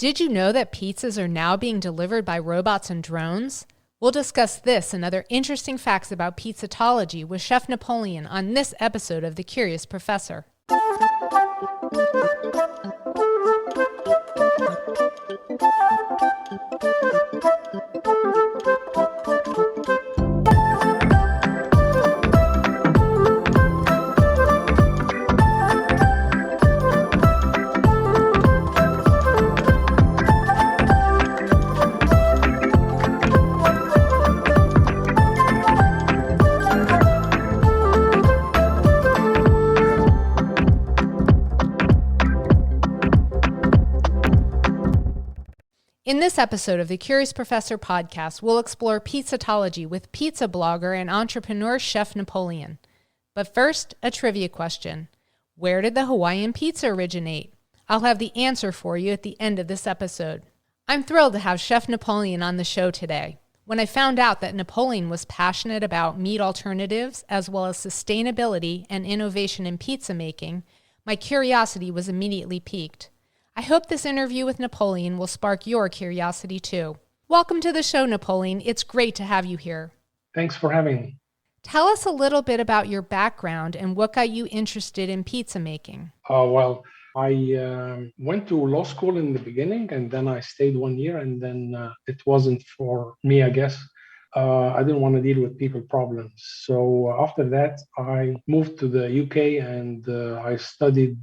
Did you know that pizzas are now being delivered by robots and drones? We'll discuss this and other interesting facts about Pizzatology with Chef Napoleon on this episode of The Curious Professor. In this episode of the Curious Professor podcast, we'll explore pizzatology with pizza blogger and entrepreneur Chef Napoleon. But first, a trivia question. Where did the Hawaiian pizza originate? I'll have the answer for you at the end of this episode. I'm thrilled to have Chef Napoleon on the show today. When I found out that Napoleon was passionate about meat alternatives as well as sustainability and innovation in pizza making, my curiosity was immediately piqued. I hope this interview with Napoleon will spark your curiosity too. Welcome to the show, Napoleon. It's great to have you here. Thanks for having me. Tell us a little bit about your background and what got you interested in pizza making. I went to law school in the beginning, and then I stayed 1 year, and then it wasn't for me, I guess. I didn't want to deal with people problems. So after that, I moved to the UK and I studied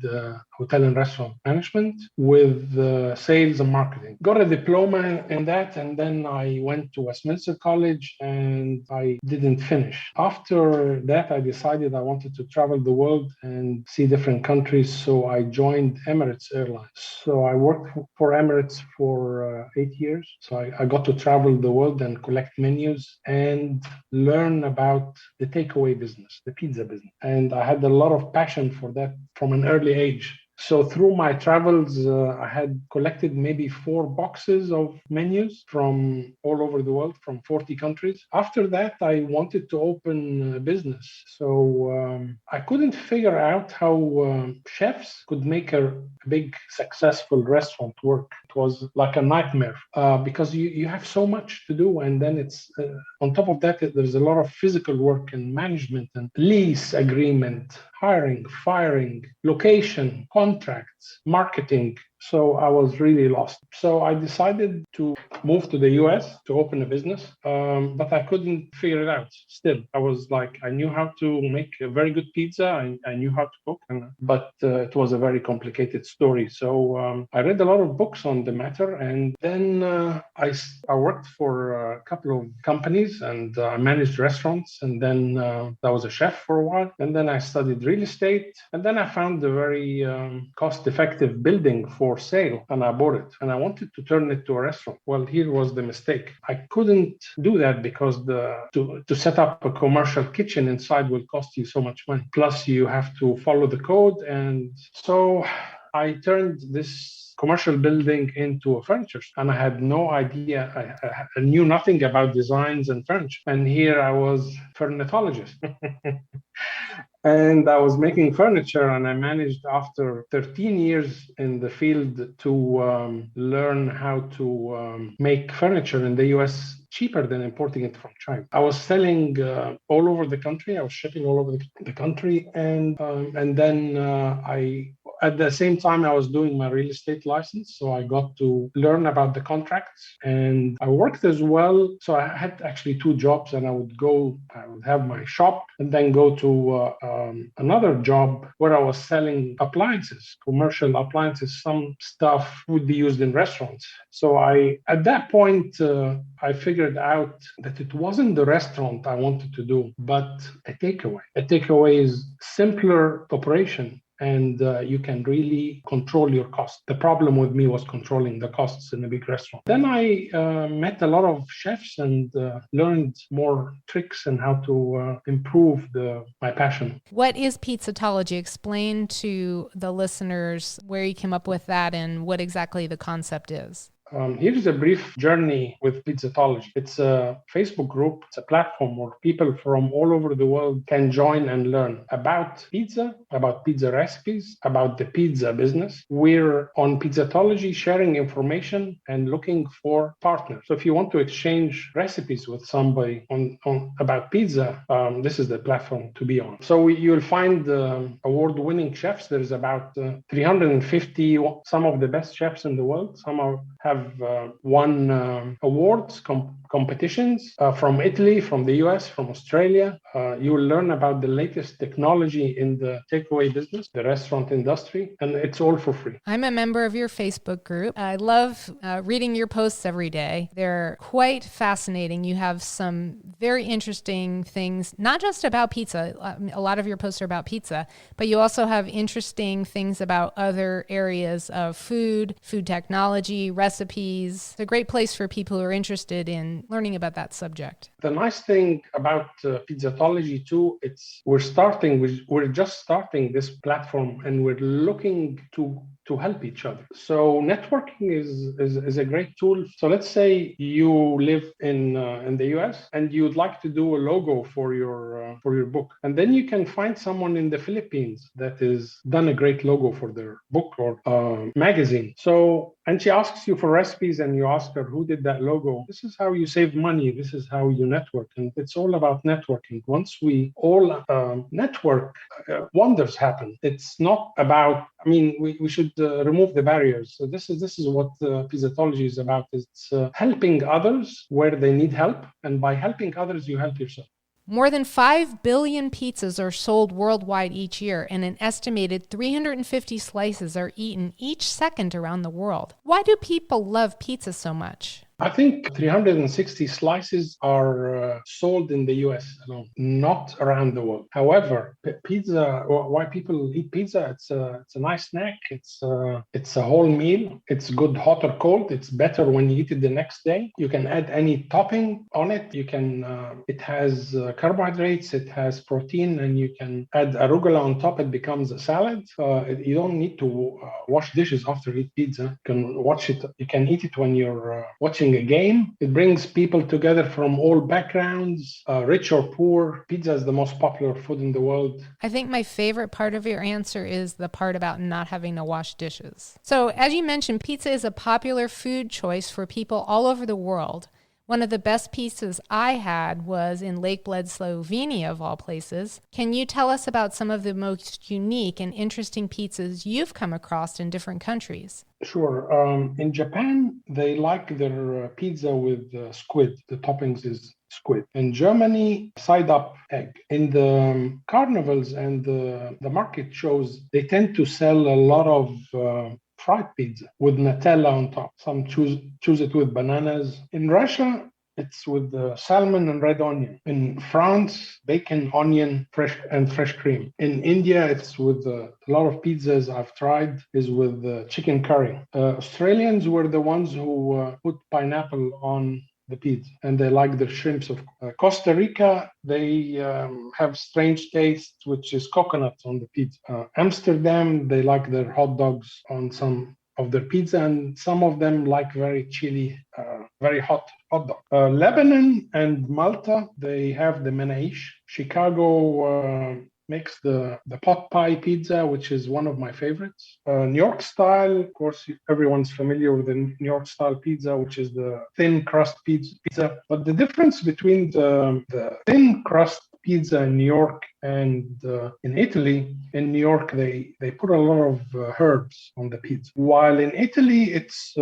hotel and restaurant management with sales and marketing. Got a diploma in that, and then I went to Westminster College and I didn't finish. After that, I decided I wanted to travel the world and see different countries. So I joined Emirates Airlines. So I worked for Emirates for 8 years. So I got to travel the world and collect menus and learn about the takeaway business, the pizza business. And I had a lot of passion for that from an early age. So through my travels, I had collected maybe 4 boxes of menus from all over the world, from 40 countries. After that, I wanted to open a business. So I couldn't figure out how chefs could make a big, successful restaurant work. It was like a nightmare because you have so much to do. And then it's on top of that, there's a lot of physical work and management and lease agreement, hiring, firing, location, contracts, marketing. So I was really lost. So I decided to move to the US to open a business, but I couldn't figure it out still. I was like, I knew how to make a very good pizza. I knew how to cook, but it was a very complicated story. So I read a lot of books on the matter. And then I worked for a couple of companies and I managed restaurants. And then I was a chef for a while. And then I studied real estate. And then I found a very cost-effective building for sale, and I bought it, and I wanted to turn it to a restaurant. Well, here was the mistake. I couldn't do that because to set up a commercial kitchen inside will cost you so much money. Plus, you have to follow the code, and so I turned this commercial building into a furniture, and I had no idea. I knew nothing about designs and furniture, and here I was furnitologist. And I was making furniture, and I managed after 13 years in the field to learn how to make furniture in the US cheaper than importing it from China. I was selling all over the country. I was shipping all over the country, and then at the same time, I was doing my real estate license, so I got to learn about the contracts, and I worked as well. So I had actually 2 jobs, and I would have my shop and then go to another job where I was selling appliances, commercial appliances. Some stuff would be used in restaurants. So at that point, I figured out that it wasn't the restaurant I wanted to do, but a takeaway. A takeaway is simpler operation, and you can really control your costs. The problem with me was controlling the costs in a big restaurant. Then I met a lot of chefs and learned more tricks and how to improve my passion. What is Pizzatology? Explain to the listeners where you came up with that and what exactly the concept is. Here's a brief journey with Pizzatology. It's a Facebook group. It's a platform where people from all over the world can join and learn about pizza recipes, about the pizza business. We're on Pizzatology sharing information and looking for partners. So if you want to exchange recipes with somebody on about pizza, this is the platform to be on. So you'll find award-winning chefs. There's about 350, some of the best chefs in the world. Some have won awards, competitions from Italy, from the US, from Australia. You will learn about the latest technology in the takeaway business, the restaurant industry, and it's all for free. I'm a member of your Facebook group. I love reading your posts every day. They're quite fascinating. You have some very interesting things, not just about pizza. A lot of your posts are about pizza, but you also have interesting things about other areas of food technology, recipes. It's a great place for people who are interested in learning about that subject. The nice thing about Pizzatology too, we're just starting this platform, and we're looking to help each other. So networking is a great tool. So let's say you live in the US and you'd like to do a logo for your book, and then you can find someone in the Philippines that has done a great logo for their book or magazine. And she asks you for recipes, and you ask her who did that logo. This is how you save money. This is how you network, and it's all about networking. Once we all network, wonders happen. It's not about. I mean, we should remove the barriers. So this is what Pizzatology is about. It's helping others where they need help, and by helping others, you help yourself. More than 5 billion pizzas are sold worldwide each year, and an estimated 350 slices are eaten each second around the world. Why do people love pizza so much? I think 360 slices are sold in the US alone, not around the world. However, pizza, why people eat pizza, it's a nice snack. It's a whole meal. It's good hot or cold. It's better when you eat it the next day. You can add any topping on it. It has carbohydrates, it has protein, and you can add arugula on top. It becomes a salad. You don't need to wash dishes after you eat pizza. You can watch it. You can eat it when you're watching a game. It brings people together from all backgrounds, rich or poor. Pizza is the most popular food in the world. I think my favorite part of your answer is the part about not having to wash dishes. So as you mentioned, pizza is a popular food choice for people all over the world. One of the best pizzas I had was in Lake Bled, Slovenia, of all places. Can you tell us about some of the most unique and interesting pizzas you've come across in different countries? Sure. In Japan, they like their pizza with squid. The toppings is squid. In Germany, side up egg. In the carnivals and the market shows, they tend to sell a lot of fried pizza with Nutella on top. Some choose it with bananas. In Russia, it's with salmon and red onion. In France, bacon, onion, fresh cream. In India, it's with a lot of pizzas I've tried is with chicken curry. Australians were the ones who put pineapple on the pizza, and they like the shrimps of Costa Rica. They have strange taste, which is coconut on the pizza. Amsterdam, they like their hot dogs on some of their pizza, and some of them like very chili, very hot dog. Lebanon and Malta, they have the menaish. Chicago makes the pot pie pizza, which is one of my favorites. New York style, of course, everyone's familiar with the New York style pizza, which is the thin crust pizza. But the difference between the thin crust pizza in New York and in Italy, in New York, they put a lot of herbs on the pizza. While in Italy, it's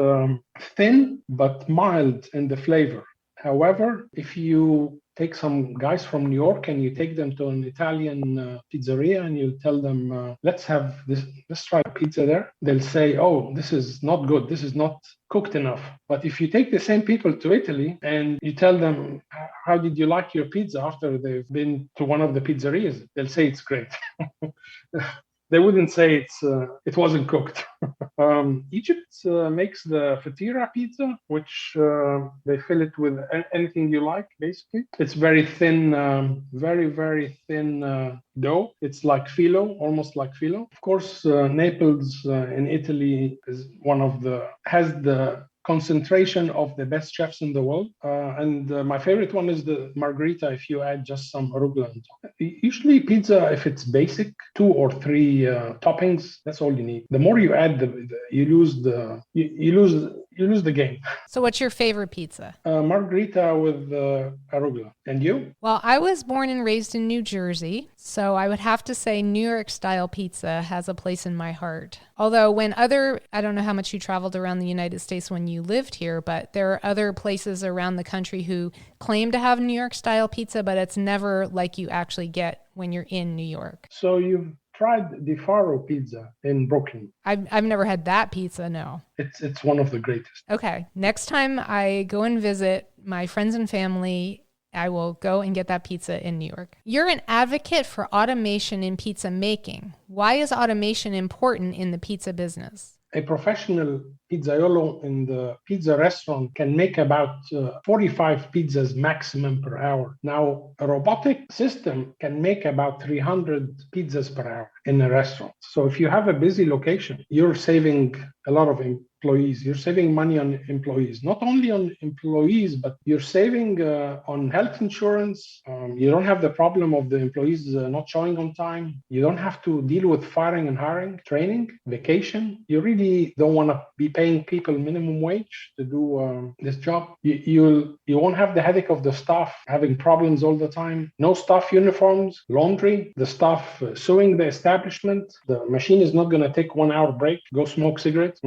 thin but mild in the flavor. However, if you take some guys from New York and you take them to an Italian pizzeria and you tell them, let's try pizza there, they'll say, oh, this is not good. This is not cooked enough. But if you take the same people to Italy and you tell them, how did you like your pizza after they've been to one of the pizzerias, they'll say it's great. They wouldn't say it wasn't cooked. Egypt makes the fatira pizza, which they fill it with anything you like, basically. It's very thin, very, very thin dough. It's like filo, almost like filo. Of course, Naples in Italy is has the concentration of the best chefs in the world. And my favorite one is the margherita if you add just some arugula on top. Usually pizza, if it's basic, 2 or 3 toppings, that's all you need. The more you add, you lose the game. So what's your favorite pizza? Margherita with arugula. And you? Well, I was born and raised in New Jersey, so I would have to say New York style pizza has a place in my heart. Although I don't know how much you traveled around the United States when you lived here, but there are other places around the country who claim to have New York style pizza, but it's never like you actually get when you're in New York. So you've tried Di Faro pizza in Brooklyn? I've never had that pizza, no. It's one of the greatest. Okay. Next time I go and visit my friends and family, I will go and get that pizza in New York. You're an advocate for automation in pizza making. Why is automation important in the pizza business? A professional pizzaiolo in the pizza restaurant can make about 45 pizzas maximum per hour. Now, a robotic system can make about 300 pizzas per hour in a restaurant. So if you have a busy location, you're saving a lot of employees. You're saving money on employees, not only on employees, but you're saving on health insurance. You don't have the problem of the employees not showing on time. You don't have to deal with firing and hiring, training, vacation. You really don't want to be paying people minimum wage to do this job. You won't have the headache of the staff having problems all the time. No staff uniforms, laundry, the staff suing the establishment. The machine is not going to take 1 hour break, go smoke cigarettes.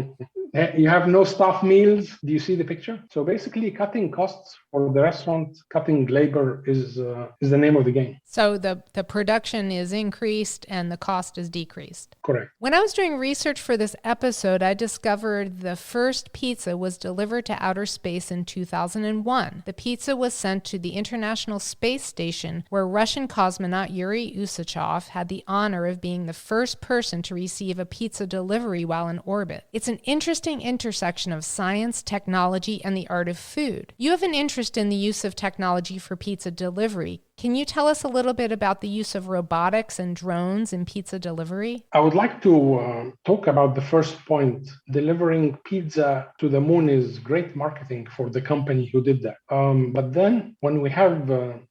You have no staff meals. Do you see the picture? So basically cutting costs for the restaurant, cutting labor is the name of the game. So the production is increased and the cost is decreased. Correct. When I was doing research for this episode, I discovered the first pizza was delivered to outer space in 2001. The pizza was sent to the International Space Station, where Russian cosmonaut Yuri Usachov had the honor of being the first person to receive a pizza delivery while in orbit. It's an interesting intersection of science, technology, and the art of food. You have an interest in the use of technology for pizza delivery. Can you tell us a little bit about the use of robotics and drones in pizza delivery? I would like to talk about the first point. Delivering pizza to the moon is great marketing for the company who did that. But then when we have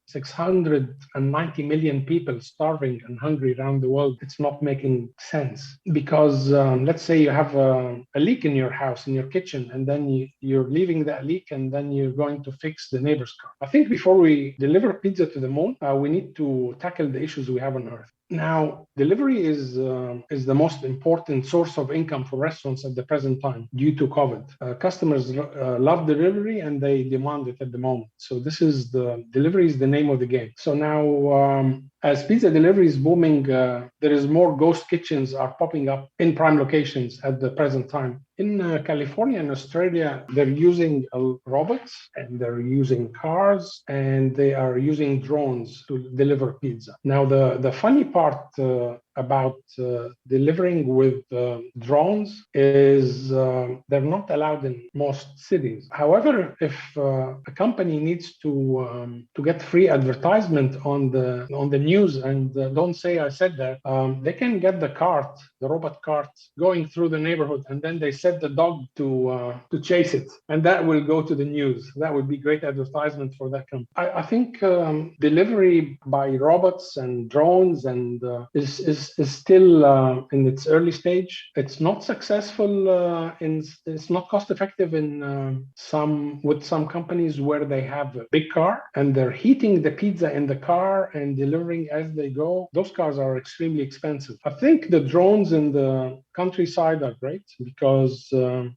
690 million people starving and hungry around the world, it's not making sense. Because let's say you have a leak in your house, in your kitchen, and then you're leaving that leak and then you're going to fix the neighbor's car. I think before we deliver pizza to the moon, we need to tackle the issues we have on Earth. Now, delivery is the most important source of income for restaurants at the present time due to COVID. Customers love delivery and they demand it at the moment. So delivery is the name of the game. So now, as pizza delivery is booming, there is more ghost kitchens are popping up in prime locations at the present time. In California and Australia, they're using robots and they're using cars and they are using drones to deliver pizza. Now, the funny part about delivering with drones is they're not allowed in most cities. However, if a company needs to get free advertisement on the news and don't say I said that, they can get the robot cart going through the neighborhood, and then they set the dog to chase it, and that will go to the news. That would be great advertisement for that company. I think delivery by robots and drones and is still in its early stage. It's not successful. It's not cost effective in some companies where they have a big car and they're heating the pizza in the car and delivering as they go. Those cars are extremely expensive. I think the drones in the countryside are great because,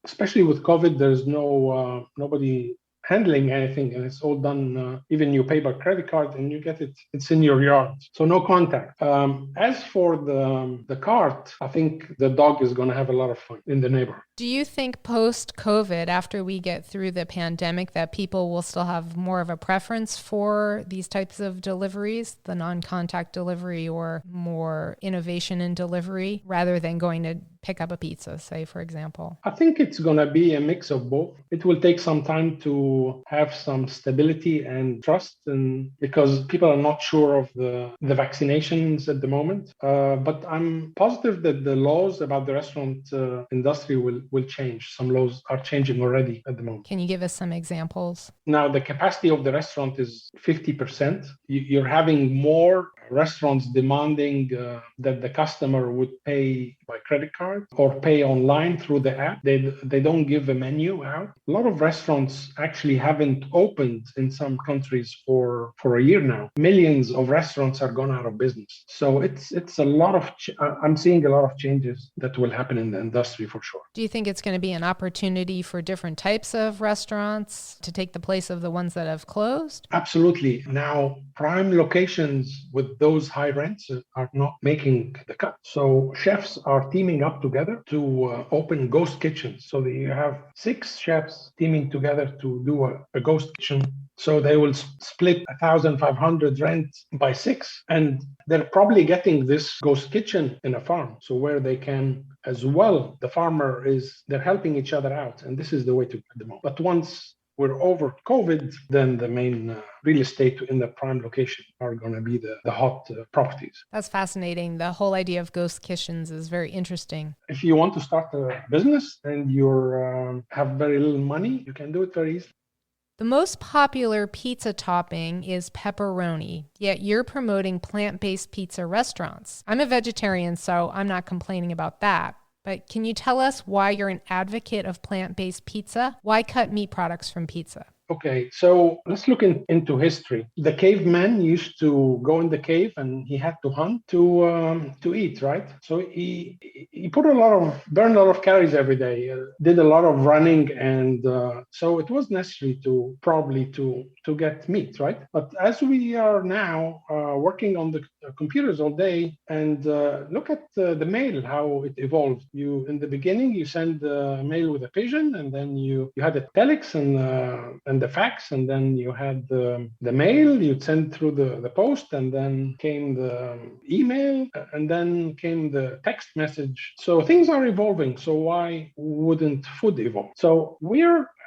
especially with COVID, there's nobody handling anything, and it's all done. Even you pay by credit card and you get it. It's in your yard, so no contact. As for the cart, I think the dog is going to have a lot of fun in the neighborhood. Do you think post-COVID, after we get through the pandemic, that people will still have more of a preference for these types of deliveries, the non-contact delivery or more innovation in delivery, rather than going to pick up a pizza, say, for example? I think it's going to be a mix of both. It will take some time to have some stability and trust, and because people are not sure of the vaccinations at the moment. But I'm positive that the laws about the restaurant industry will change. Some laws are changing already at the moment. Can you give us some examples? Now, the capacity of the restaurant is 50%. You're having more restaurants demanding that the customer would pay by credit card or pay online through the app. They don't give a menu out. A lot of restaurants actually haven't opened in some countries for a year now. Millions of restaurants are gone out of business. So it's a lot of, I'm seeing a lot of changes that will happen in the industry for sure. Do you think it's going to be an opportunity for different types of restaurants to take the place of the ones that have closed? Absolutely. Now, prime locations with those high rents are not making the cut. So chefs are teaming up together to open ghost kitchens. So that you have 6 chefs teaming together to do a ghost kitchen. So they will split 1,500 rent by 6, and they're probably getting this ghost kitchen in a farm. So where they can as well, they're helping each other out. And this is the way to get them out. But once we're over COVID, then the main real estate in the prime location are going to be the hot properties. That's fascinating. The whole idea of ghost kitchens is very interesting. If you want to start a business and you have very little money, you can do it very easily. The most popular pizza topping is pepperoni, yet you're promoting plant-based pizza restaurants. I'm a vegetarian, so I'm not complaining about that. But can you tell us why you're an advocate of plant-based pizza? Why cut meat products from pizza? Okay, so let's look into history. The caveman used to go in the cave and he had to hunt to eat, right? So he burned a lot of calories every day, did a lot of running, and so it was necessary to get meat, right? But as we are now working on the computers all day, and look at the mail, how it evolved. In the beginning, you send the mail with a pigeon, and then you had a telex and the fax, and then you had the mail you'd send through the post, and then came the email, and then came the text message. So things are evolving. So why wouldn't food evolve? So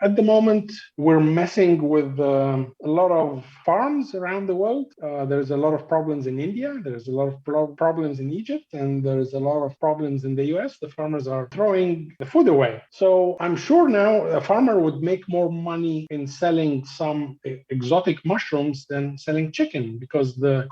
at the moment, we're messing with a lot of farms around the world. There's a lot of problems in India. There's a lot of problems in Egypt, and there's a lot of problems in the US. The farmers are throwing the food away. So I'm sure now a farmer would make more money in selling some exotic mushrooms than selling chicken, because the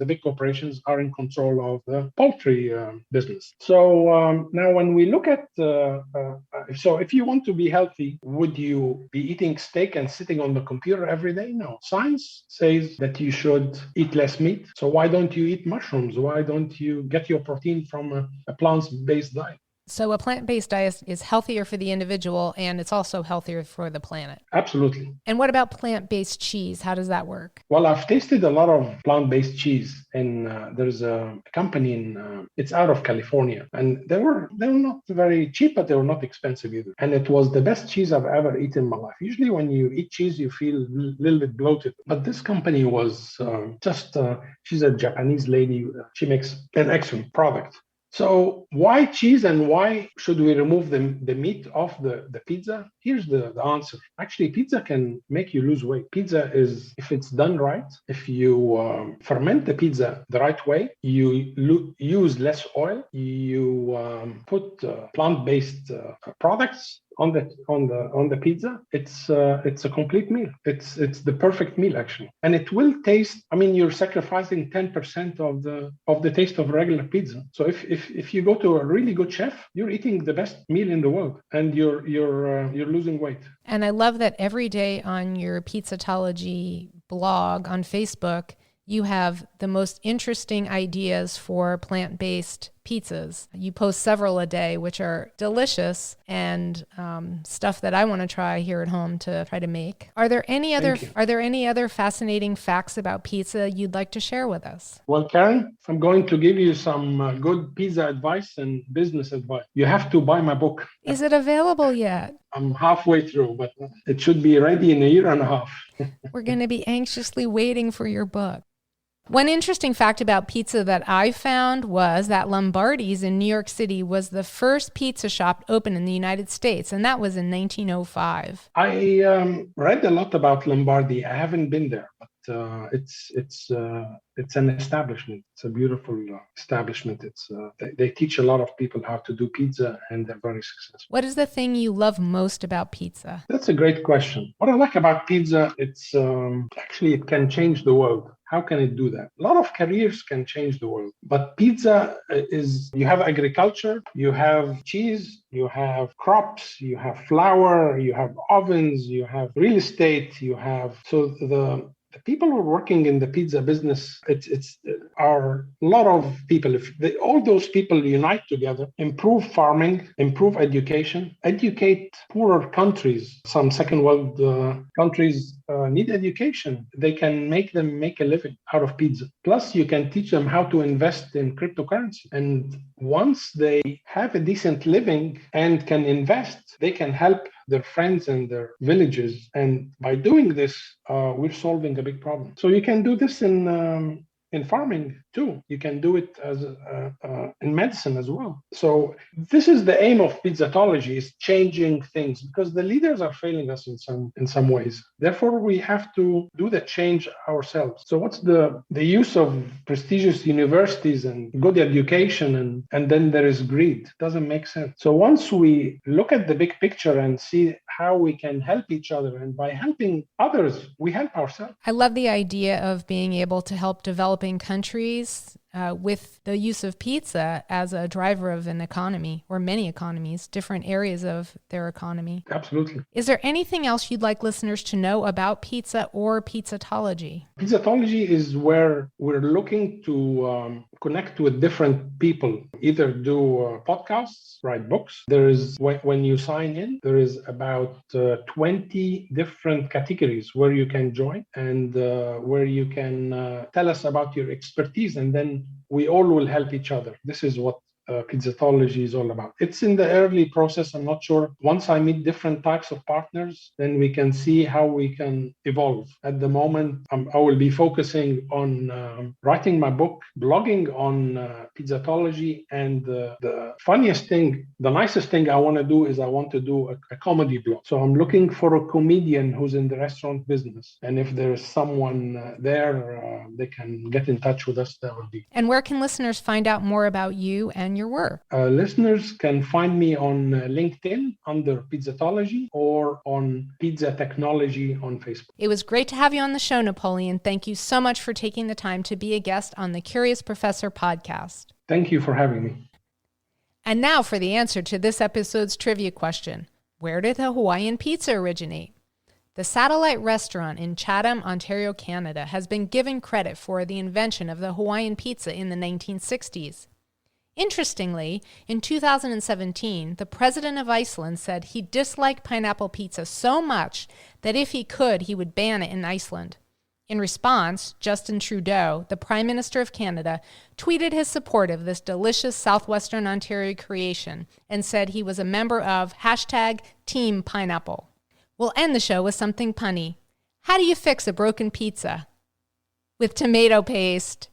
big corporations are in control of the poultry business. So now when we look at, so if you want to be healthy, would you be eating steak and sitting on the computer every day? No. Science says that you should eat less meat. So why don't you eat mushrooms? Why don't you get your protein from a plant-based diet? So a plant-based diet is healthier for the individual, and it's also healthier for the planet. Absolutely. And what about plant-based cheese? How does that work? Well, I've tasted a lot of plant-based cheese, and there's a company it's out of California, and they were not very cheap, but they were not expensive either. And it was the best cheese I've ever eaten in my life. Usually when you eat cheese, you feel a little bit bloated, but this company was she's a Japanese lady. She makes an excellent product. So why cheese, and why should we remove the meat off the pizza? Here's the answer. Actually, pizza can make you lose weight. Pizza is, if it's done right, if you ferment the pizza the right way, you use less oil, you put plant-based products on the pizza, it's a complete meal. It's the perfect meal, actually, and it will taste. I mean, you're sacrificing 10% of the taste of regular pizza. So if you go to a really good chef, you're eating the best meal in the world, and you're losing weight. And I love that every day on your Pizzatology blog on Facebook, you have the most interesting ideas for plant-based pizzas. You post several a day, which are delicious, and stuff that I want to try here at home to try to make. Are there any other fascinating facts about pizza you'd like to share with us? Well, Karen, I'm going to give you some good pizza advice and business advice. You have to buy my book. Is it available yet? I'm halfway through, but it should be ready in a year and a half. We're going to be anxiously waiting for your book. One interesting fact about pizza that I found was that Lombardi's in New York City was the first pizza shop open in the United States, and that was in 1905. I read a lot about Lombardi. I haven't been there, but it's an establishment. It's a beautiful establishment. They teach a lot of people how to do pizza, and they're very successful. What is the thing you love most about pizza? That's a great question. What I like about pizza, it's actually it can change the world. How can it do that? A lot of careers can change the world, but pizza is, you have agriculture, you have cheese, you have crops, you have flour, you have ovens, you have real estate, so the people who are working in the pizza business, are a lot of people. If all those people unite together, improve farming, improve education, educate poorer countries. Some second world countries need education. They can make them make a living out of pizza. Plus, you can teach them how to invest in cryptocurrency. And once they have a decent living and can invest, they can help their friends and their villages. And by doing this, we're solving a big problem. So you can do this in farming too. You can do it as in medicine as well. So this is the aim of Pizzatology, is changing things, because the leaders are failing us in some ways. Therefore, we have to do the change ourselves. So what's the use of prestigious universities and good education and then there is greed? Doesn't make sense. So once we look at the big picture and see how we can help each other, and by helping others, we help ourselves. I love the idea of being able to help developing countries with the use of pizza as a driver of an economy, or many economies, different areas of their economy. Absolutely. Is there anything else you'd like listeners to know about pizza or Pizzatology? Pizzatology is where we're looking to connect with different people, either do podcasts, write books. There is, when you sign in, there is about 20 different categories where you can join, and where you can tell us about your expertise, and then we all will help each other. This is what Pizzatology is all about. It's in the early process. I'm not sure. Once I meet different types of partners, then we can see how we can evolve. At the moment, I will be focusing on writing my book, blogging on Pizzatology, and the funniest thing, the nicest thing I want to do is I want to do a comedy blog. So I'm looking for a comedian who's in the restaurant business. And if there's someone there, they can get in touch with us. That would be. And where can listeners find out more about you and your work? Listeners can find me on LinkedIn under Pizzatology, or on Pizza Technology on Facebook. It was great to have you on the show, Napoleon. Thank you so much for taking the time to be a guest on the Curious Professor podcast. Thank you for having me. And now for the answer to this episode's trivia question. Where did the Hawaiian pizza originate? The satellite restaurant in Chatham, Ontario, Canada, has been given credit for the invention of the Hawaiian pizza in the 1960s. Interestingly, in 2017, the president of Iceland said he disliked pineapple pizza so much that if he could, he would ban it in Iceland. In response, Justin Trudeau, the Prime Minister of Canada, tweeted his support of this delicious Southwestern Ontario creation and said he was a member of #TeamPineapple. We'll end the show with something punny. How do you fix a broken pizza? With tomato paste.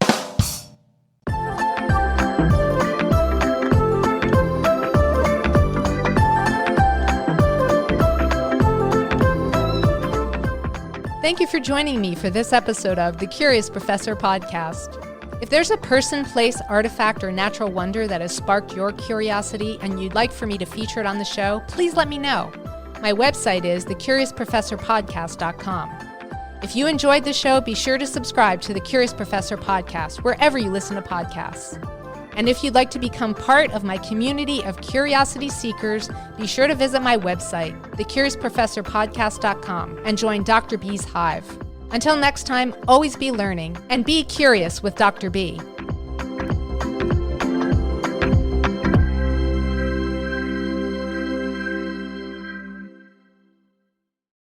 Thank you for joining me for this episode of the Curious Professor podcast. If there's a person, place, artifact, or natural wonder that has sparked your curiosity and you'd like for me to feature it on the show, please let me know. My website is thecuriousprofessorpodcast.com. If you enjoyed the show, be sure to subscribe to the Curious Professor podcast wherever you listen to podcasts. And if you'd like to become part of my community of curiosity seekers, be sure to visit my website, thecuriousprofessorpodcast.com, and join Dr. B's Hive. Until next time, always be learning and be curious with Dr. B.